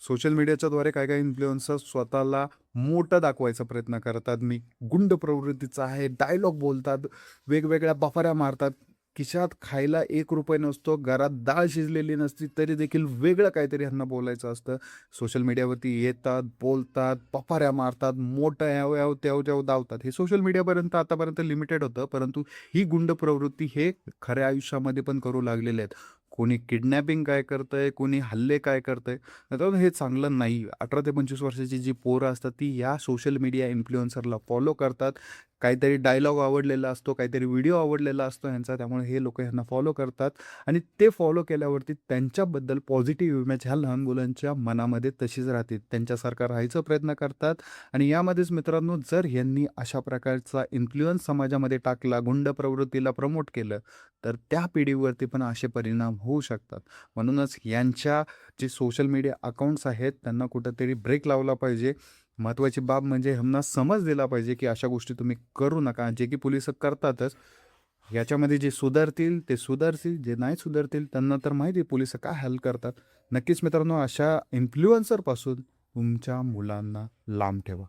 Social मीडियाच्याद्वारे काही काही influencer स्वतःला मोठं दाखवायचा प्रयत्न करतात. मी गुंड प्रवृत्तीचा आहे, डायलॉग बोलतात, वेगवेगळ्या बफाऱ्या मारतात. खिशात खायला ₹1 नसतो, घरात डाळ शिजलेली नसती, तरी देखील वेगळं काहीतरी ह्यांना बोलायचं असतं. सोशल मीडियावरती येतात, बोलतात, बफाऱ्या मारतात, मोठं याव-याव, त्याव-त्याव धावतात. हे सोशल मीडियापर्यंत आतापर्यंत लिमिटेड होतं, परंतु ही गुंड प्रवृत्ती हे खऱ्या आयुष्यामध्ये पण करू लागलेले आहेत. कोणी किडनॅपिंग काय करतंय, कोणी हल्ले काय करतंय. तर हे चांगलं नाही. 18 ते 25 वर्षाची जी पोरं असतात ती या सोशल मीडिया इन्फ्लुएन्सरला फॉलो करतात. काहीतरी डायलॉग आवडलेला असतो, काहीतरी व्हिडिओ आवडलेला असतो ह्यांचा, त्यामुळे हे लोकं ह्यांना फॉलो करतात आणि ते फॉलो केल्यावरती त्यांच्याबद्दल पॉझिटिव्ह इमेज ह्या लहान मुलांच्या मनामध्ये तशीच राहते. त्यांच्यासारखा राहायचा प्रयत्न करतात आणि यामध्येच मित्रांनो, जर यांनी अशा प्रकारचा इन्फ्लुअन्स समाजामध्ये टाकला, गुंड प्रवृत्तीला प्रमोट केलं, तर त्या पिढीवरती पण असे परिणाम होऊ शकतात. म्हणूनच यांच्या जे सोशल मीडिया अकाउंट्स आहेत त्यांना कुठेतरी ब्रेक लावला पाहिजे. महत्त्वाची बाब म्हणजे ह्यांना समज दिला पाहिजे, की अशा गोष्टी तुम्ही करू नका. जे की पोलिस करतातच. याच्यामध्ये जे सुधारतील ते सुधारतील, जे नाही सुधारतील त्यांना तर माहिती आहे पोलिस काय हॅल करतात. नक्कीच मित्रांनो, अशा इन्फ्लुएन्सरपासून तुमच्या मुलांना लांब ठेवा.